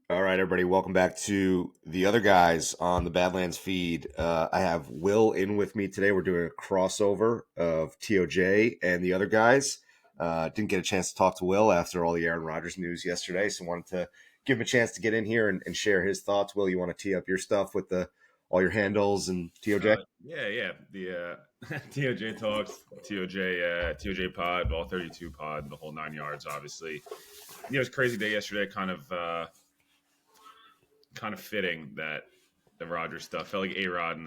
All right, everybody, welcome back to the other guys on the Badlands feed. I have Will in with me today. We're doing a crossover of TOJ and the other guys. Didn't get a chance to talk to Will after all the Aaron Rodgers news yesterday, so wanted to give him a chance to get in here and share his thoughts. Will, you want to tee up your stuff with the all your handles and TOJ? Yeah. The TOJ talks, TOJ pod, all 32 pod, the whole 9 yards. Obviously, it was a crazy day yesterday. Kind of fitting that the Rodgers stuff felt like A-Rod in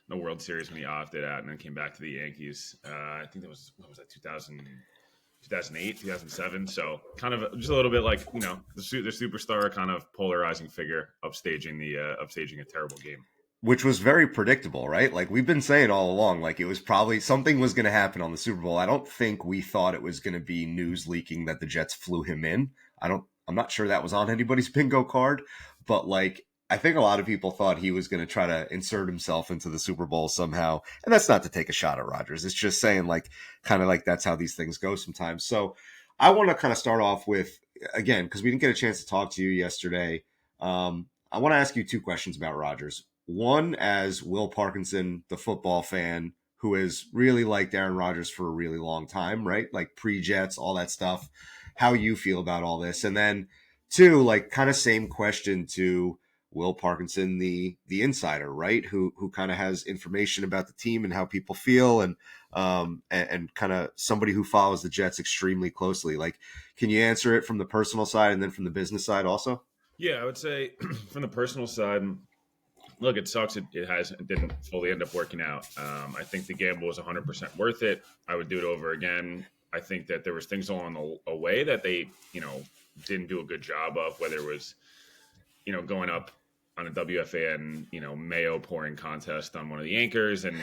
the World Series when he opted out and then came back to the Yankees. I think that was what was that 2008, 2007. So kind of just a little bit like the superstar kind of polarizing figure upstaging a terrible game. Which was very predictable, right? Like we've been saying all along, like it was probably something was going to happen on the Super Bowl. I don't think we thought it was going to be news leaking that the Jets flew him in. I'm not sure that was on anybody's bingo card, but like I think a lot of people thought he was going to try to insert himself into the Super Bowl somehow. And that's not to take a shot at Rodgers. It's just saying like kind of like that's how these things go sometimes. So I want to kind of start off with again, because we didn't get a chance to talk to you yesterday. I want to ask you two questions about Rodgers. One, as Will Parkinson, the football fan, who has really liked Aaron Rodgers for a really long time, right? Like pre-Jets, all that stuff. How you feel about all this. And then two, like kind of same question to Will Parkinson, the insider, right? Who kind of has information about the team and how people feel and kind of somebody who follows the Jets extremely closely. Like, can you answer it from the personal side and then from the business side also? Yeah, I would say from the personal side, look, it sucks. It didn't fully end up working out. I think the gamble was 100% worth it. I would do it over again. I think that there was things along the way that they, didn't do a good job of, whether it was, going up on a WFAN, Mayo pouring contest on one of the anchors and,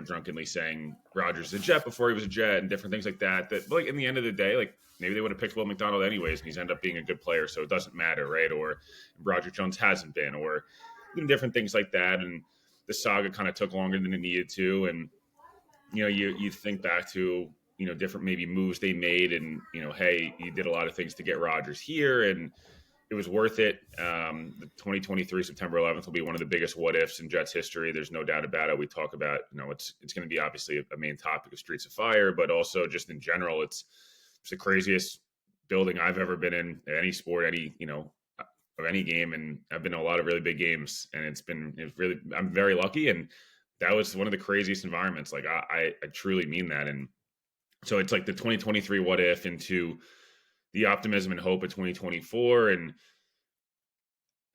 drunkenly saying Rogers a Jet before he was a Jet and different things like that. That, like, in the end of the day, like, maybe they would have picked Will McDonald anyways, and he's ended up being a good player, so it doesn't matter, right? Or Roger Jones hasn't been, or different things like that. And the saga kind of took longer than it needed to. And you think back to different maybe moves they made, and hey, you did a lot of things to get Rodgers here, and it was worth it. The 2023 September 11th will be one of the biggest what ifs in Jets history. There's no doubt about it. We talk about it's going to be obviously a main topic of Streets of Fire, but also just in general, it's the craziest building I've ever been in any sport, any of any game, and I've been to a lot of really big games, and it's really I'm very lucky, and that was one of the craziest environments. Like I truly mean that, and so it's like the 2023 what if into the optimism and hope of 2024, and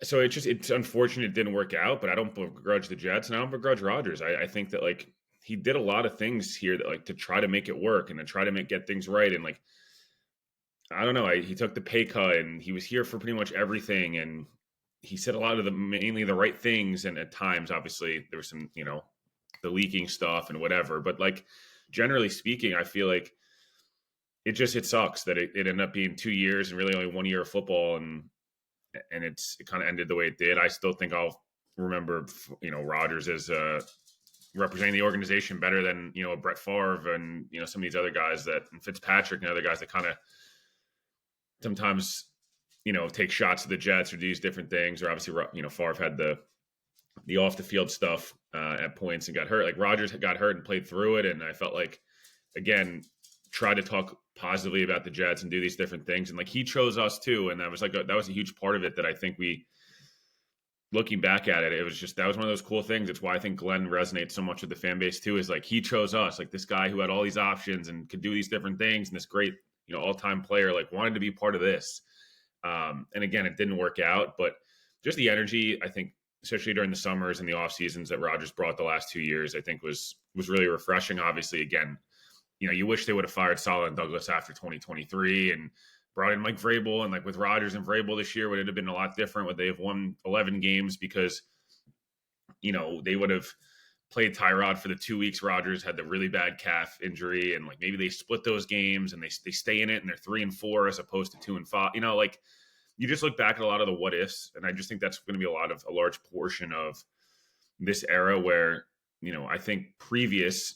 so it's unfortunate it didn't work out, but I don't begrudge the Jets and I don't begrudge Rodgers. I think that like he did a lot of things here that like to try to make it work and to try to get things right, and like I don't know. He took the pay cut and he was here for pretty much everything. And he said a lot of mainly the right things. And at times, obviously, there was some, the leaking stuff and whatever. But like, generally speaking, I feel like it sucks that it ended up being 2 years and really only 1 year of football. And it kind of ended the way it did. I still think I'll remember, Rodgers as representing the organization better than, a Brett Favre and, some of these other guys and Fitzpatrick and other guys that kind of, sometimes take shots at the Jets or do these different things, or obviously Favre had the off the field stuff at points and got hurt. Like Rodgers got hurt and played through it, and I felt like again tried to talk positively about the Jets and do these different things, and like he chose us too, and that was that was a huge part of it that I think we. Looking back at it, it was just that was one of those cool things. It's why I think Glenn resonates so much with the fan base too. Is like he chose us, like this guy who had all these options and could do these different things, and this great all-time player like wanted to be part of this. And again, it didn't work out, but just the energy, I think, especially during the summers and the off seasons that Rodgers brought the last 2 years, I think was really refreshing. Obviously, again, you wish they would have fired Saleh and Douglas after 2023 and brought in Mike Vrabel, and like with Rodgers and Vrabel this year, would it have been a lot different? Would they have won 11 games because they would have played Tyrod for the 2 weeks Rodgers had the really bad calf injury, and like maybe they split those games and they stay in it and they're 3-4 as opposed to 2-5. Like you just look back at a lot of the what ifs, and I just think that's going to be a large portion of this era where I think previous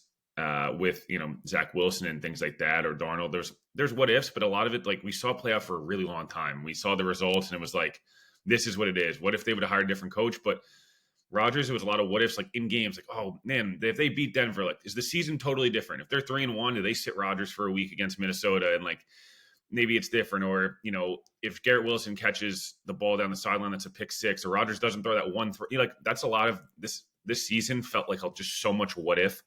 with Zach Wilson and things like that or Darnold, there's what ifs, but a lot of it like we saw play out for a really long time. We saw the results, and it was like this is what it is. What if they would have hired a different coach? But Rodgers, it was a lot of what ifs, like in games, like, oh man, if they beat Denver, like, is the season totally different? If they're 3-1, do they sit Rodgers for a week against Minnesota? And like, maybe it's different. Or, if Garrett Wilson catches the ball down the sideline, that's a pick six, or Rodgers doesn't throw that one, like, that's a lot of this season felt like just so much what if.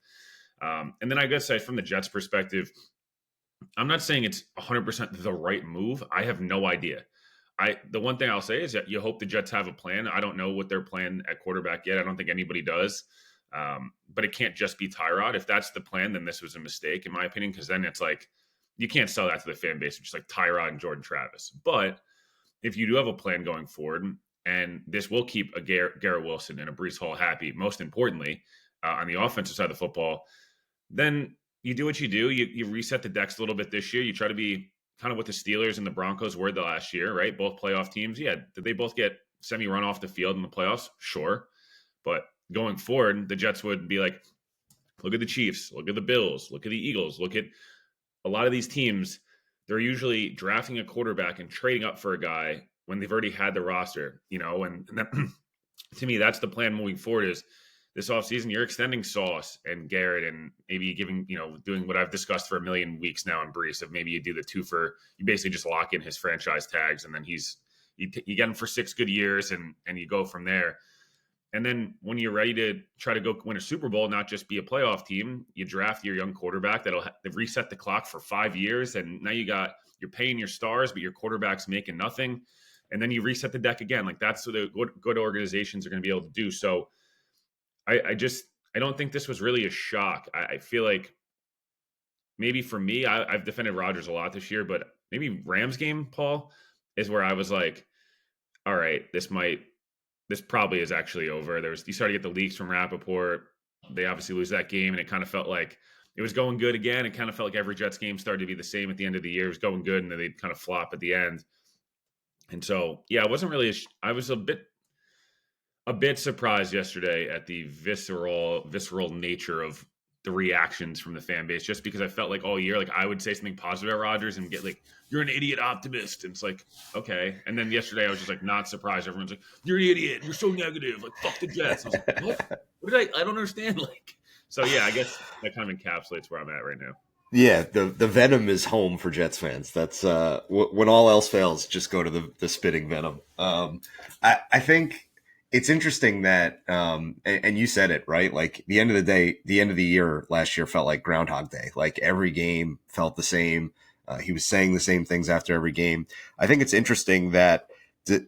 And then I guess from the Jets' perspective, I'm not saying it's 100% the right move. I have no idea. The one thing I'll say is that you hope the Jets have a plan. I don't know what their plan at quarterback yet. I don't think anybody does. But it can't just be Tyrod. If that's the plan, then this was a mistake, in my opinion, because then it's like you can't sell that to the fan base, just like Tyrod and Jordan Travis. But if you do have a plan going forward, and this will keep a Garrett Wilson and a Breece Hall happy, most importantly, on the offensive side of the football, then you do what you do. You reset the decks a little bit this year. You try to be kind of what the Steelers and the Broncos were the last year, right? Both playoff teams. Yeah, did they both get semi-run off the field in the playoffs? Sure. But going forward, the Jets would be like, look at the Chiefs, look at the Bills, look at the Eagles, look at a lot of these teams. They're usually drafting a quarterback and trading up for a guy when they've already had the roster, and that, to me, that's the plan moving forward is this offseason, you're extending Sauce and Garrett and maybe giving, doing what I've discussed for a million weeks now in Breece of maybe you do the you basically just lock in his franchise tags and then you get him for 6 good years and you go from there. And then when you're ready to try to go win a Super Bowl, not just be a playoff team, you draft your young quarterback that'll reset the clock for 5 years. And now you're paying your stars, but your quarterback's making nothing. And then you reset the deck again. Like that's what good organizations are going to be able to do. So I don't think this was really a shock. I feel like maybe for me, I've defended Rodgers a lot this year, but maybe Rams game, Paul, is where I was like, all right, this probably is actually over. You started to get the leaks from Rappaport. They obviously lose that game, and it kind of felt like it was going good again. It kind of felt like every Jets game started to be the same at the end of the year. It was going good, and then they'd kind of flop at the end. And so, yeah, it wasn't really I was a bit surprised yesterday at the visceral nature of the reactions from the fan base, just because I felt like all year, like I would say something positive about Rodgers and get like, you're an idiot optimist. And it's like, okay. And then yesterday I was just like, not surprised. Everyone's like, you're an idiot. You're so negative. Like, fuck the Jets. I was like, what did I don't understand. Like, so yeah, I guess that kind of encapsulates where I'm at right now. Yeah, the venom is home for Jets fans. That's when all else fails, just go to the spitting venom. I think it's interesting that, and you said it, right? Like the end of the day, the end of the year last year felt like Groundhog Day. Like every game felt the same. He was saying the same things after every game. I think it's interesting that,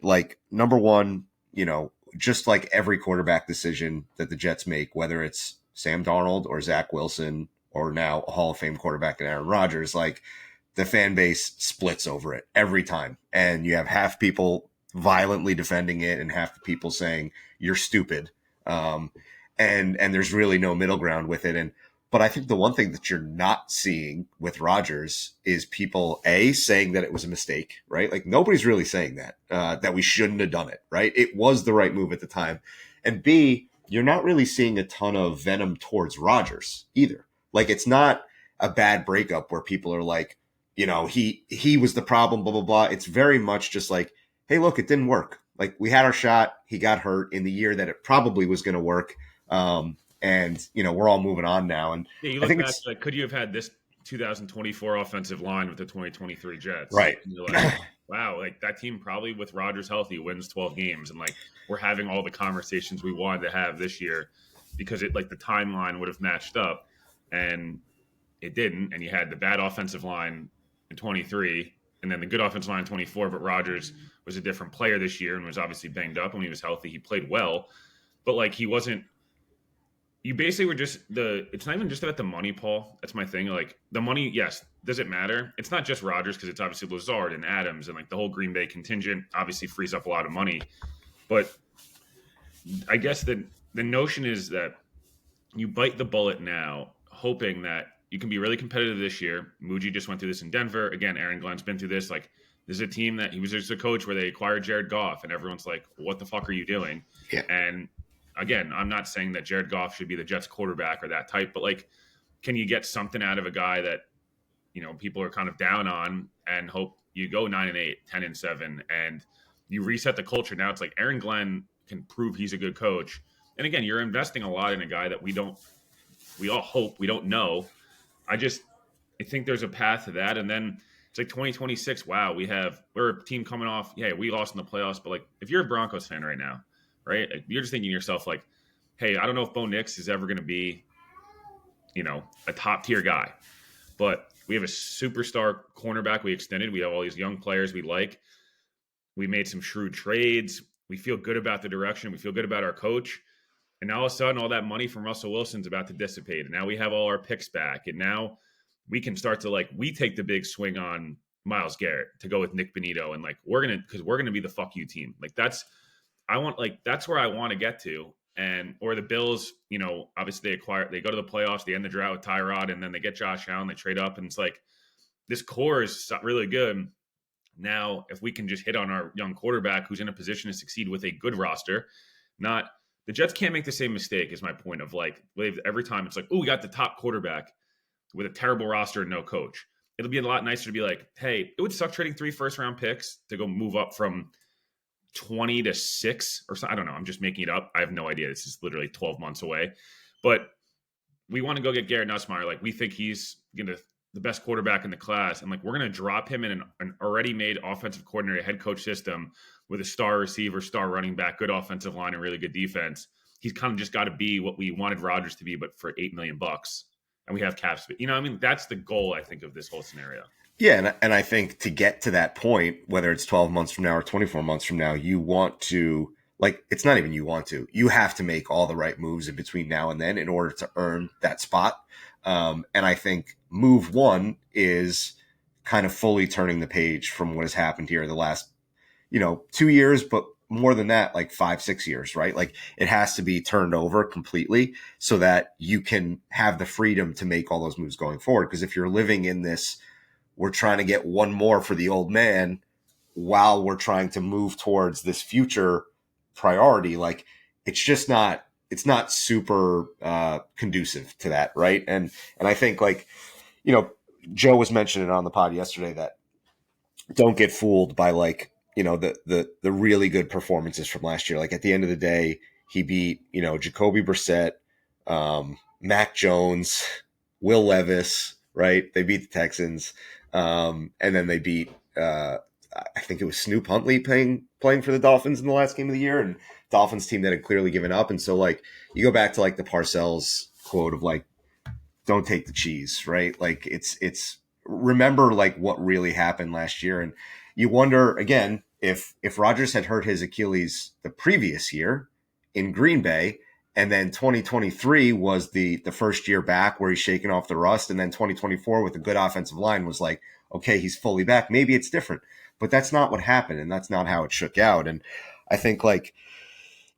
like, number one, just like every quarterback decision that the Jets make, whether it's Sam Darnold or Zach Wilson or now a Hall of Fame quarterback in Aaron Rodgers, like the fan base splits over it every time. And you have half people violently defending it and half the people saying you're stupid. And there's really no middle ground with it. But I think the one thing that you're not seeing with Rodgers is people saying that it was a mistake, right? Like nobody's really saying that we shouldn't have done it, right? It was the right move at the time. And B, you're not really seeing a ton of venom towards Rodgers either. Like it's not a bad breakup where people are like, he was the problem, blah, blah, blah. It's very much just like, hey, look, it didn't work. Like we had our shot. He got hurt in the year that it probably was going to work. And we're all moving on now. And yeah, you look back, like, could you have had this 2024 offensive line with the 2023 Jets? Right. And you're like, wow, like that team probably with Rodgers healthy wins 12 games. And like, we're having all the conversations we wanted to have this year because the timeline would have matched up and it didn't. And you had the bad offensive line in 23 and then the good offensive line in 24, but Rodgers was a different player this year and was obviously banged up. When he was healthy, he played well, but like he wasn't. You basically were just it's not even just about the money, Paul. That's my thing. Like the money, yes, does it matter? It's not just Rodgers because it's obviously Lazard and Adams and like the whole Green Bay contingent obviously frees up a lot of money. But I guess the notion is that you bite the bullet now, hoping that you can be really competitive this year. Muji just went through this in Denver. Again, Aaron Glenn's been through this. Like, there's a team that he was just a coach where they acquired Jared Goff, and everyone's like, what the fuck are you doing? Yeah. And again, I'm not saying that Jared Goff should be the Jets quarterback or that type, but like, can you get something out of a guy that, people are kind of down on and hope you go 9-8, 10-7, and you reset the culture. Now it's like Aaron Glenn can prove he's a good coach. And again, you're investing a lot in a guy that we all hope, we don't know. I think there's a path to that. And then it's like 2026. Wow, we're a team coming off. Yeah, we lost in the playoffs, but like if you're a Broncos fan right now, right, like, you're just thinking to yourself like, hey, I don't know if Bo Nix is ever going to be, a top tier guy, but we have a superstar cornerback we extended. We have all these young players we like. We made some shrewd trades. We feel good about the direction. We feel good about our coach. And now all of a sudden, all that money from Russell Wilson's about to dissipate. And now we have all our picks back. And now we can start to we take the big swing on Myles Garrett to go with Nick Bonito. And because we're going to be the fuck you team. That's where I want to get to. Or the Bills, obviously they go to the playoffs, they end the drought with Tyrod, and then they get Josh Allen, they trade up. And it's like, this core is really good. Now, if we can just hit on our young quarterback who's in a position to succeed with a good roster, the Jets can't make the same mistake is my point of every time it's like, oh, we got the top quarterback with a terrible roster and no coach. It'll be a lot nicer to be like, hey, it would suck trading 3 first-round picks to go move up from 20 to 6 or something. I don't know. I'm just making it up. I have no idea. This is literally 12 months away. But we want to go get Garrett Nussmeier. We think he's the best quarterback in the class. And we're going to drop him in an already made offensive coordinator, head coach system with a star receiver, star running back, good offensive line, and really good defense. He's kind of just got to be what we wanted Rodgers to be, but for $8 million. And we have cap space. That's the goal, I think, of this whole scenario. Yeah, and I think to get to that point, whether it's 12 months from now or 24 months from now, you want to, it's not even you want to. You have to make all the right moves in between now and then in order to earn that spot. And I think move one is kind of fully turning the page from what has happened here the last, 2 years, but more than that, 5-6 years, right? It has to be turned over completely so that you can have the freedom to make all those moves going forward. Because if you're living in this, we're trying to get one more for the old man while we're trying to move towards this future priority, it's not super conducive to that, right? And I think Joe was mentioning on the pod yesterday that don't get fooled by the really good performances from last year. At the end of the day, he beat Jacoby Brissett, Mac Jones, Will Levis, right? They beat the Texans, and then they beat I think it was Snoop Huntley playing for the Dolphins in the last game of the year, and Dolphins team that had clearly given up. And so you go back to the Parcells quote of don't take the cheese, right? It's remember what really happened last year. And you wonder again, if Rodgers had hurt his Achilles the previous year in Green Bay, and then 2023 was the first year back where he's shaking off the rust, and then 2024 with a good offensive line was okay, he's fully back. Maybe it's different. But that's not what happened, and that's not how it shook out. And I think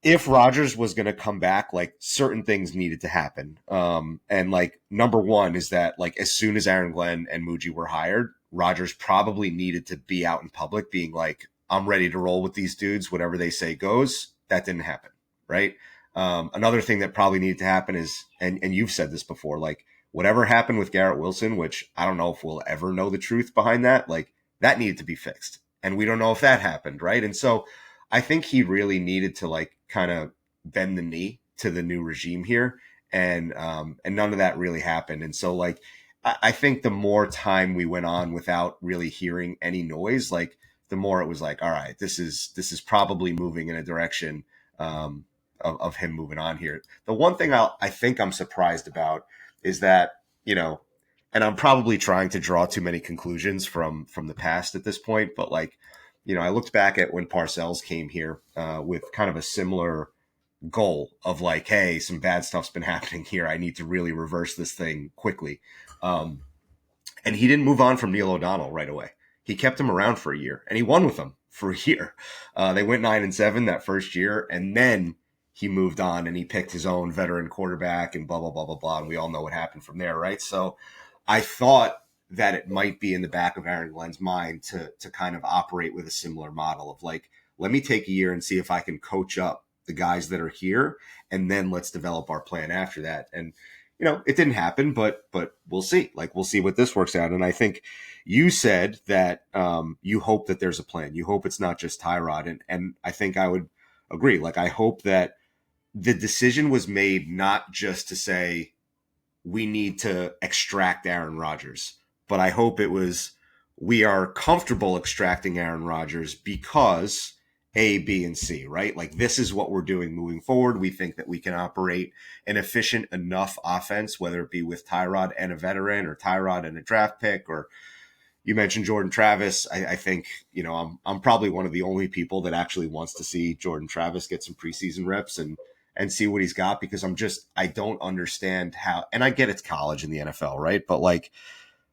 if Rodgers was going to come back, certain things needed to happen. And number one is that as soon as Aaron Glenn and Muji were hired, Rodgers probably needed to be out in public being I'm ready to roll with these dudes. Whatever they say goes. That didn't happen, right? Another thing that probably needed to happen is, and you've said this before, whatever happened with Garrett Wilson, which I don't know if we'll ever know the truth behind that, that needed to be fixed. And we don't know if that happened, right? And so I think he really needed to kind of bend the knee to the new regime here. And none of that really happened. And so I think the more time we went on without really hearing any noise, the more it was all right, this is probably moving in a direction of him moving on here. The one thing I think I'm surprised about is that, and I'm probably trying to draw too many conclusions from the past at this point, but I looked back at when Parcells came here with kind of a similar goal of hey, some bad stuff's been happening here. I need to really reverse this thing quickly. And he didn't move on from Neil O'Donnell right away. He kept him around for a year, and he won with him for a year. They went 9-7 that first year, and then he moved on and he picked his own veteran quarterback and blah, blah, blah, blah, blah. And we all know what happened from there, right? So I thought that it might be in the back of Aaron Glenn's mind to kind of operate with a similar model of let me take a year and see if I can coach up the guys that are here, and then let's develop our plan after that. And, it didn't happen, but we'll see. Like we'll see what this works out. And I think you said that you hope that there's a plan. You hope it's not just Tyrod, and I think I would agree. Like I hope that the decision was made not just to say we need to extract Aaron Rodgers, but I hope it was we are comfortable extracting Aaron Rodgers because A, B, and C, right? Like this is what we're doing moving forward. We think that we can operate an efficient enough offense, whether it be with Tyrod and a veteran or Tyrod and a draft pick, or you mentioned Jordan Travis. I think, I'm probably one of the only people that actually wants to see Jordan Travis get some preseason reps and see what he's got, because I don't understand how, and I get it's college in the NFL, right? But like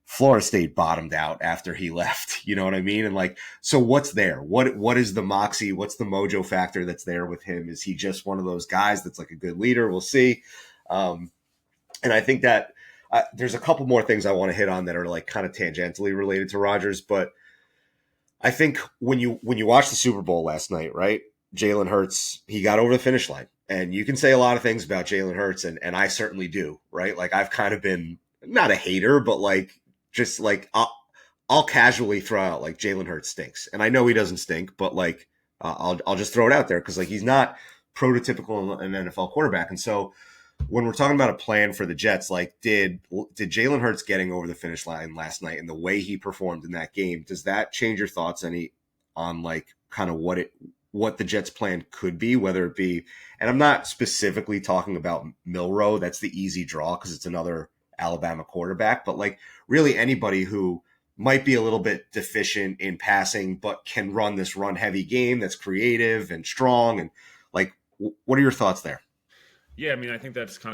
Florida State bottomed out after he left, you know what I mean? And like, so what's there? What is the moxie? What's the mojo factor that's there with him? Is he just one of those guys that's like a good leader? We'll see. And I think that there's a couple more things I want to hit on that are like kind of tangentially related to Rodgers, but I think when you watch the Super Bowl last night, right? Jalen Hurts, he got over the finish line. And you can say a lot of things about Jalen Hurts, and I certainly do, right? Like I've kind of been not a hater, but like just like I'll casually throw out like Jalen Hurts stinks, and I know he doesn't stink, but like I'll just throw it out there because like he's not prototypical an NFL quarterback, and so when we're talking about a plan for the Jets, like did Jalen Hurts getting over the finish line last night and the way he performed in that game, does that change your thoughts any on like kind of what the Jets plan could be, whether it be, and I'm not specifically talking about Milroe, that's the easy draw because it's another Alabama quarterback, but like really anybody who might be a little bit deficient in passing, but can run this run heavy game that's creative and strong. And like, what are your thoughts there? Yeah, I mean, I think that's kind